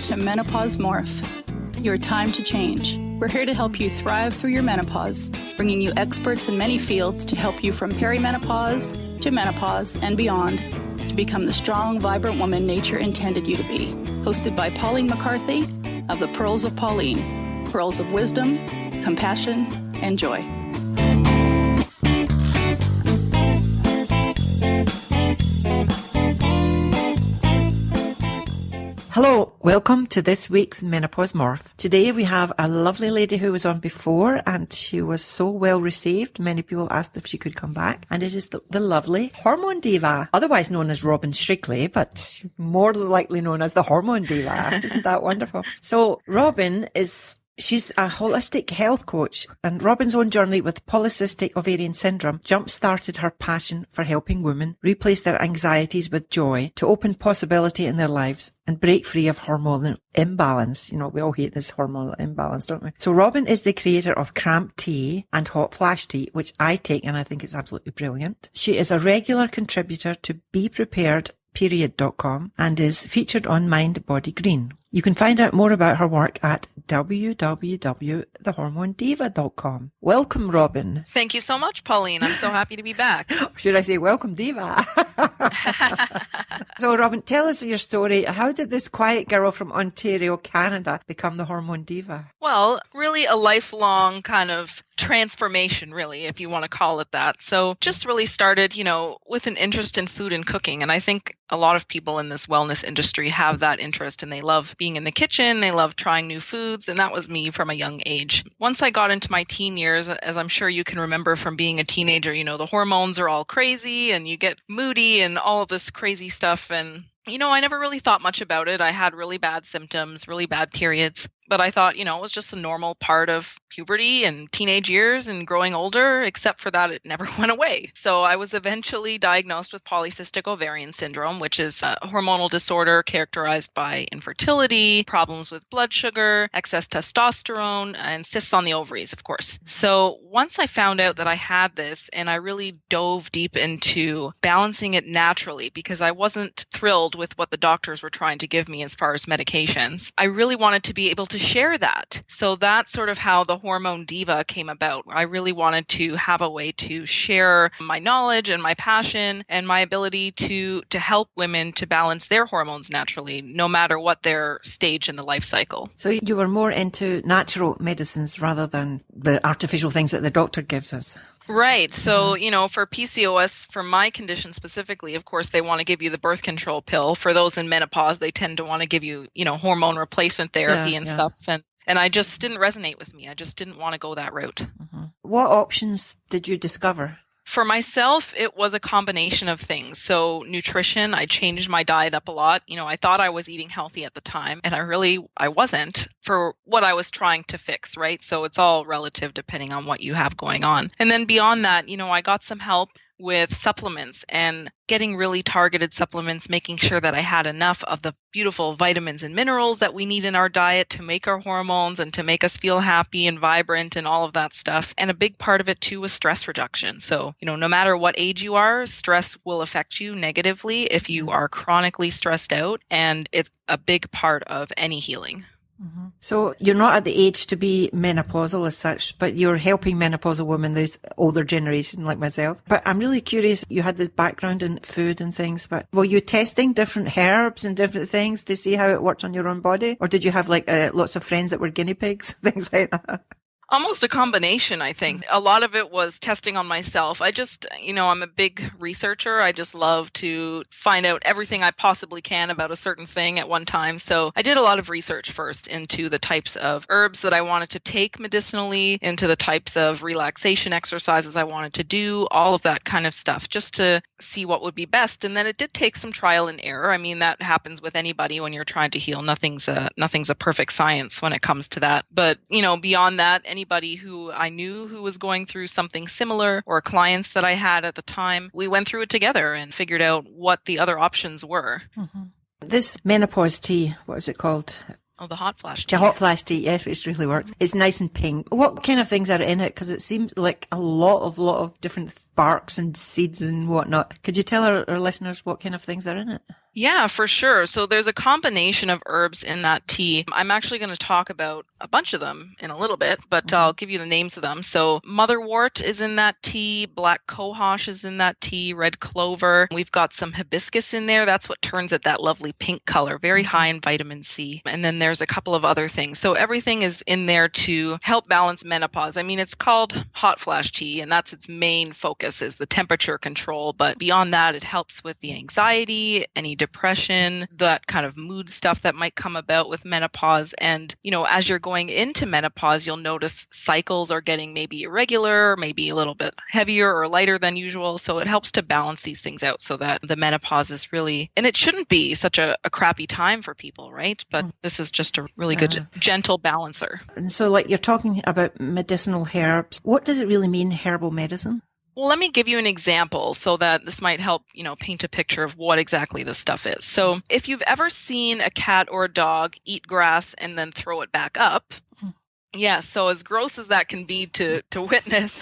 to Menopause Morph, your time to change. We're here to help you thrive through your menopause, bringing you experts in many fields to help you from perimenopause to menopause and beyond to become the strong, vibrant woman nature intended you to be. Hosted by Pauline McCarthy of the Pearls of Pauline, pearls of wisdom, compassion, and joy. Hello, welcome to this week's Menopause Morph. Today we have a lovely lady who was on before and she was so well received. Many people asked if she could come back. And it is the lovely Hormone Diva, otherwise known as Robin Shrigley, but more likely known as the Hormone Diva. Isn't that wonderful? So Robin She's a holistic health coach, and Robin's own journey with polycystic ovarian syndrome jump-started her passion for helping women replace their anxieties with joy to open possibility in their lives and break free of hormonal imbalance. You know, we all hate this hormonal imbalance, don't we? So Robin is the creator of Cramp Tea and Hot Flash Tea, which I take and I think it's absolutely brilliant. She is a regular contributor to BePreparedPeriod.com and is featured on Mind Body Green. You can find out more about her work at www.thehormonediva.com. Welcome, Robin. Thank you so much, Pauline. I'm so happy to be back. Should I say welcome, Diva? So, Robin, tell us your story. How did this quiet girl from Ontario, Canada, become the Hormone Diva? Well, really a lifelong kind of transformation, really, if you want to call it that. So just really started, with an interest in food and cooking. And I think a lot of people in this wellness industry have that interest and they love being in the kitchen. They love trying new foods. And that was me from a young age. Once I got into my teen years, as I'm sure you can remember from being a teenager, the hormones are all crazy and you get moody and all of this crazy stuff. And I never really thought much about it. I had really bad symptoms, really bad periods. But I thought, it was just a normal part of puberty and teenage years and growing older, except for that it never went away. So I was eventually diagnosed with polycystic ovarian syndrome, which is a hormonal disorder characterized by infertility, problems with blood sugar, excess testosterone, and cysts on the ovaries, of course. So once I found out that I had this and I really dove deep into balancing it naturally because I wasn't thrilled with what the doctors were trying to give me as far as medications, I really wanted to be able to share that. So that's sort of how the Hormone Diva came about. I really wanted to have a way to share my knowledge and my passion and my ability to help women to balance their hormones naturally, no matter what their stage in the life cycle. So you were more into natural medicines rather than the artificial things that the doctor gives us. Right. So, for PCOS, for my condition specifically, of course, they want to give you the birth control pill. For those in menopause, they tend to want to give you, hormone replacement therapy and stuff. And I just didn't resonate with me. I just didn't want to go that route. Mm-hmm. What options did you discover? For myself, it was a combination of things. So nutrition, I changed my diet up a lot. I thought I was eating healthy at the time, and I wasn't for what I was trying to fix, right? So it's all relative depending on what you have going on. And then beyond that, I got some help with supplements and getting really targeted supplements, making sure that I had enough of the beautiful vitamins and minerals that we need in our diet to make our hormones and to make us feel happy and vibrant and all of that stuff. And a big part of it too was stress reduction. So, no matter what age you are, stress will affect you negatively if you are chronically stressed out, and it's a big part of any healing. Mm-hmm. So you're not at the age to be menopausal as such, but you're helping menopausal women, this older generation like myself. But I'm really curious, you had this background in food and things, but were you testing different herbs and different things to see how it worked on your own body? Or did you have lots of friends that were guinea pigs, things like that? Almost a combination, I think. A lot of it was testing on myself. I just, I'm a big researcher. I just love to find out everything I possibly can about a certain thing at one time. So I did a lot of research first into the types of herbs that I wanted to take medicinally, into the types of relaxation exercises I wanted to do, all of that kind of stuff, just to see what would be best. And then it did take some trial and error. I mean, that happens with anybody when you're trying to heal. Nothing's a perfect science when it comes to that. But, beyond that, anybody who I knew who was going through something similar, or clients that I had at the time, we went through it together and figured out what the other options were. Mm-hmm. This menopause tea, what is it called? Oh, the hot flash tea. The hot flash tea, yeah, it really works. It's nice and pink. What kind of things are in it? Because it seems like a lot of different barks and seeds and whatnot. Could you tell our listeners what kind of things are in it? Yeah, for sure. So there's a combination of herbs in that tea. I'm actually going to talk about a bunch of them in a little bit, but I'll give you the names of them. So motherwort is in that tea, black cohosh is in that tea, red clover. We've got some hibiscus in there. That's what turns it that lovely pink color, very high in vitamin C. And then there's a couple of other things. So everything is in there to help balance menopause. I mean, it's called hot flash tea, and that's its main focus is the temperature control. But beyond that, it helps with the anxiety, any depression, that kind of mood stuff that might come about with menopause. And, as you're going into menopause, you'll notice cycles are getting maybe irregular, maybe a little bit heavier or lighter than usual. So it helps to balance these things out so that the menopause is really, and it shouldn't be such a crappy time for people, right? But this is just a really good, gentle balancer. And so like you're talking about medicinal herbs. What does it really mean, herbal medicine? Well, let me give you an example so that this might help, paint a picture of what exactly this stuff is. So if you've ever seen a cat or a dog eat grass and then throw it back up, yeah, so as gross as that can be to witness,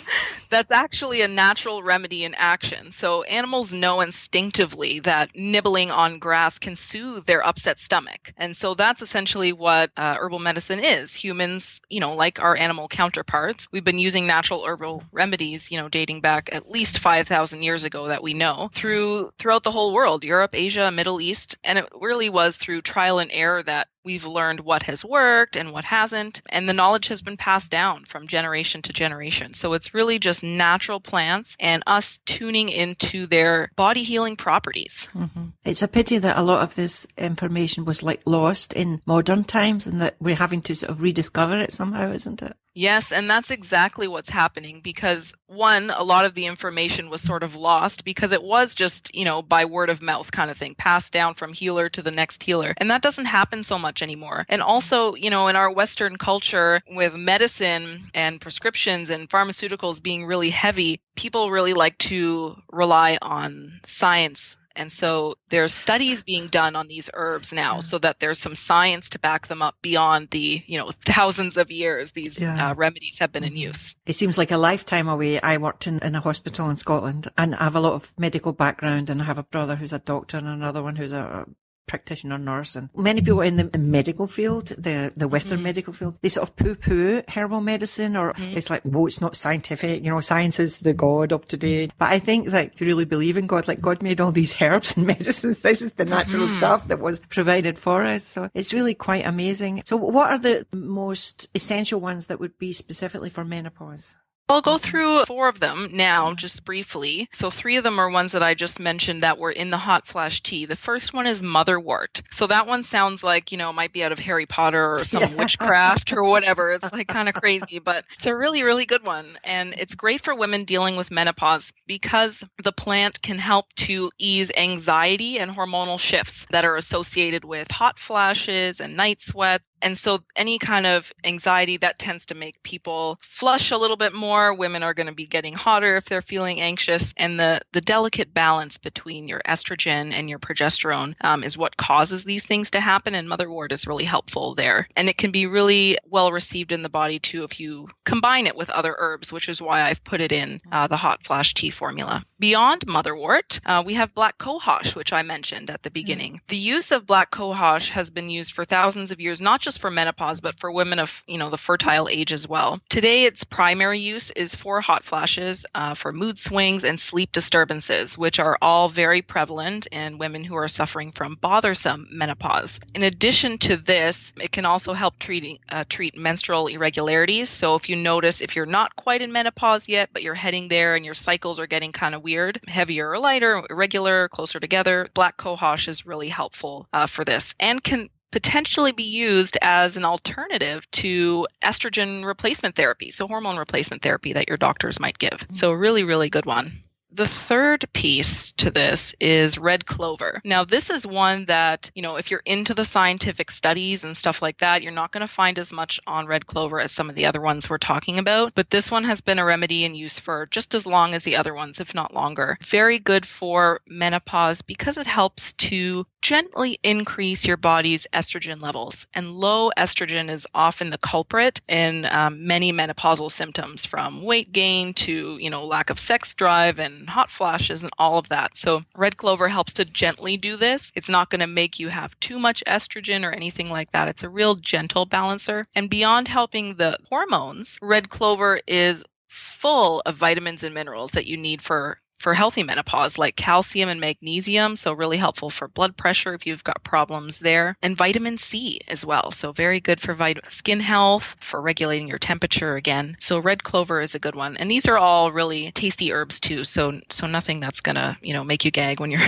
that's actually a natural remedy in action. So animals know instinctively that nibbling on grass can soothe their upset stomach. And so that's essentially what herbal medicine is. Humans, like our animal counterparts, we've been using natural herbal remedies, dating back at least 5,000 years ago that we know throughout the whole world, Europe, Asia, Middle East. And it really was through trial and error that we've learned what has worked and what hasn't, and the knowledge has been passed down from generation to generation. So it's really just natural plants and us tuning into their body healing properties. Mm-hmm. It's a pity that a lot of this information was lost in modern times and that we're having to sort of rediscover it somehow, isn't it? Yes, and that's exactly what's happening because, one, a lot of the information was sort of lost because it was just, by word of mouth kind of thing, passed down from healer to the next healer. And that doesn't happen so much anymore. And also, in our Western culture with medicine and prescriptions and pharmaceuticals being really heavy, people really like to rely on science. And so there's studies being done on these herbs now so that there's some science to back them up beyond the, thousands of years these remedies have been in use. It seems like a lifetime away. I worked in a hospital in Scotland and I have a lot of medical background, and I have a brother who's a doctor and another one who's a practitioner nurse, and many people in the medical field, the Western medical field, they sort of poo-poo herbal medicine, or it's like, whoa, it's not scientific, science is the God of today. But I think that if you really believe in God, like God made all these herbs and medicines, this is the natural stuff that was provided for us. So it's really quite amazing. So what are the most essential ones that would be specifically for menopause? I'll go through 4 of them now, just briefly. So 3 of them are ones that I just mentioned that were in the hot flash tea. The first one is motherwort. So that one sounds like, it might be out of Harry Potter or some witchcraft or whatever. It's like kind of crazy, but it's a really, really good one. And it's great for women dealing with menopause because the plant can help to ease anxiety and hormonal shifts that are associated with hot flashes and night sweat. And so any kind of anxiety that tends to make people flush a little bit more. Women are going to be getting hotter if they're feeling anxious. And the delicate balance between your estrogen and your progesterone is what causes these things to happen. And motherwort is really helpful there. And it can be really well received in the body too if you combine it with other herbs, which is why I've put it in the hot flash tea formula. Beyond motherwort, we have black cohosh, which I mentioned at the beginning. The use of black cohosh has been used for thousands of years, not just for menopause, but for women of, the fertile age as well. Today, its primary use is for hot flashes, for mood swings and sleep disturbances, which are all very prevalent in women who are suffering from bothersome menopause. In addition to this, it can also help treat menstrual irregularities. So if you notice, if you're not quite in menopause yet, but you're heading there and your cycles are getting kind of weird, heavier or lighter, irregular, closer together, black cohosh is really helpful for this and can potentially be used as an alternative to estrogen replacement therapy, so hormone replacement therapy that your doctors might give. So really, really good one. The third piece to this is red clover. Now, this is one that, if you're into the scientific studies and stuff like that, you're not going to find as much on red clover as some of the other ones we're talking about. But this one has been a remedy in use for just as long as the other ones, if not longer. Very good for menopause because it helps to gently increase your body's estrogen levels. And low estrogen is often the culprit in many menopausal symptoms, from weight gain to, lack of sex drive and hot flashes and all of that. So red clover helps to gently do this. It's not going to make you have too much estrogen or anything like that. It's a real gentle balancer. And beyond helping the hormones, red clover is full of vitamins and minerals that you need for healthy menopause, like calcium and magnesium, so really helpful for blood pressure if you've got problems there, and vitamin C as well, so very good for skin health, for regulating your temperature again. So red clover is a good one, and these are all really tasty herbs too, so nothing that's gonna make you gag when you're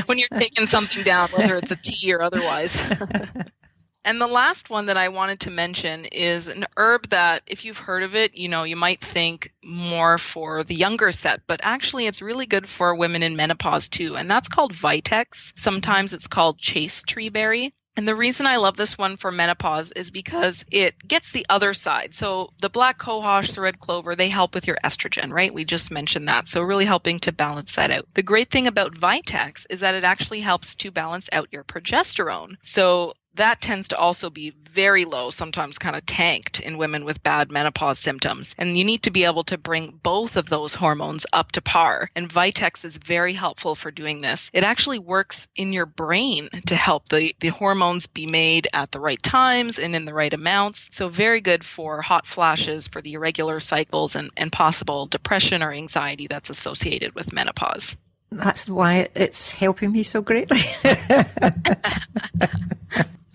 when you're taking something down, whether it's a tea or otherwise. And the last one that I wanted to mention is an herb that, if you've heard of it, you might think more for the younger set, but actually it's really good for women in menopause too. And that's called Vitex. Sometimes it's called chase tree berry. And the reason I love this one for menopause is because it gets the other side. So the black cohosh, the red clover, they help with your estrogen, right? We just mentioned that. So really helping to balance that out. The great thing about Vitex is that it actually helps to balance out your progesterone. So that tends to also be very low, sometimes kind of tanked in women with bad menopause symptoms. And you need to be able to bring both of those hormones up to par. And Vitex is very helpful for doing this. It actually works in your brain to help the hormones be made at the right times and in the right amounts. So very good for hot flashes, for the irregular cycles, and possible depression or anxiety that's associated with menopause. That's why it's helping me so greatly.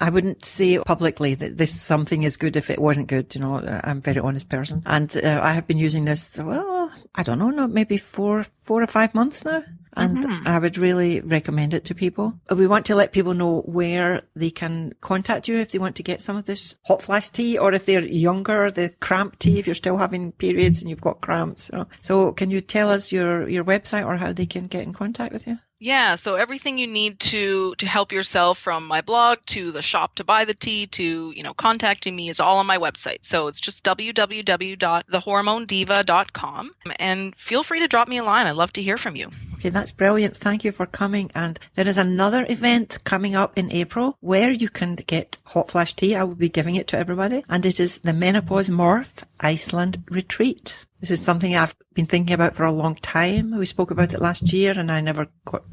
I wouldn't say publicly that this something is good if it wasn't good. I'm a very honest person. And I have been using this, I don't know, maybe 4 or 5 months now. And I would really recommend it to people. We want to let people know where they can contact you if they want to get some of this hot flash tea, or if they're younger, the cramp tea, if you're still having periods and you've got cramps. So can you tell us your website or how they can get in contact with you? Yeah, so everything you need to help yourself, from my blog to the shop to buy the tea to, contacting me, is all on my website. So it's just www.thehormonediva.com, and feel free to drop me a line. I'd love to hear from you. Okay, that's brilliant. Thank you for coming. And there is another event coming up in April where you can get hot flash tea. I will be giving it to everybody. And it is the Menopause Morph Iceland Retreat. This is something I've been thinking about for a long time. We spoke about it last year and I never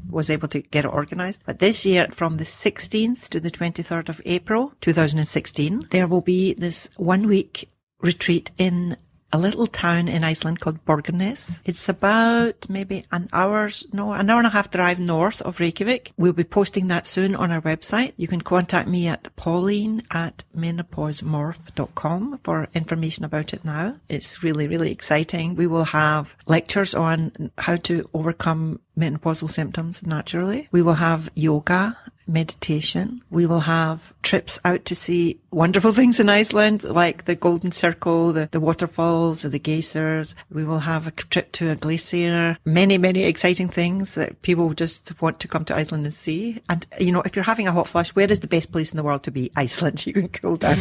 was able to get it organised. But this year, from the 16th to the 23rd of April 2016, there will be this 1 week retreat in a little town in Iceland called Borgarnes. It's about maybe an hour and a half drive north of Reykjavik. We'll be posting that soon on our website. You can contact me at Pauline@menopausemorph.com for information about it now. It's really, really exciting. We will have lectures on how to overcome menopausal symptoms naturally. We will have yoga, meditation. We will have trips out to see wonderful things in Iceland, like the Golden Circle, the waterfalls, or the geysers. We will have a trip to a glacier. Many, many exciting things that people just want to come to Iceland and see. And, if you're having a hot flash, where is the best place in the world to be? Iceland. You can cool down.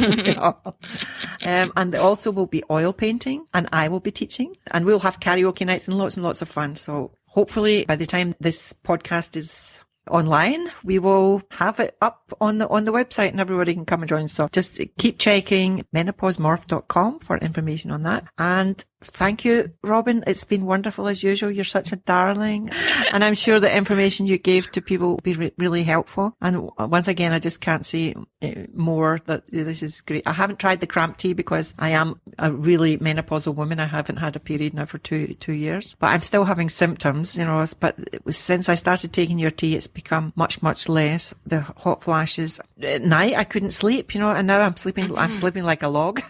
And there also will be oil painting, and I will be teaching, and we'll have karaoke nights and lots of fun. So hopefully by the time this podcast is online, we will have it up on the website and everybody can come and join. So just keep checking menopausemorph.com for information on that. And thank you, Robin. It's been wonderful as usual. You're such a darling. And I'm sure the information you gave to people will be really helpful. And once again, I just can't say more that this is great. I haven't tried the cramp tea because I am a really menopausal woman. I haven't had a period now for two years, but I'm still having symptoms, but since I started taking your tea, it's become much, much less. The hot flashes at night, I couldn't sleep, and now I'm sleeping like a log.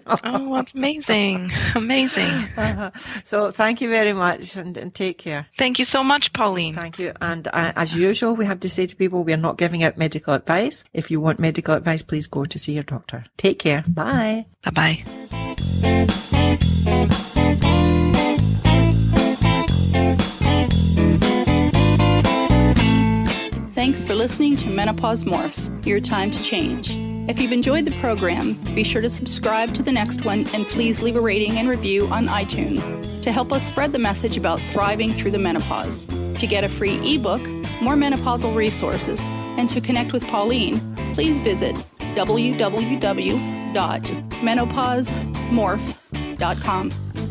Oh, that's amazing. Amazing. So thank you very much and take care. Thank you so much, Pauline. Thank you. And as usual, we have to say to people, we are not giving out medical advice. If you want medical advice, please go to see your doctor. Take care. Bye. Bye-bye. Thanks for listening to Menopause Morph, your time to change. If you've enjoyed the program, be sure to subscribe to the next one and please leave a rating and review on iTunes to help us spread the message about thriving through the menopause. To get a free ebook, more menopausal resources, And to connect with Pauline, please visit www.menopausemorph.com.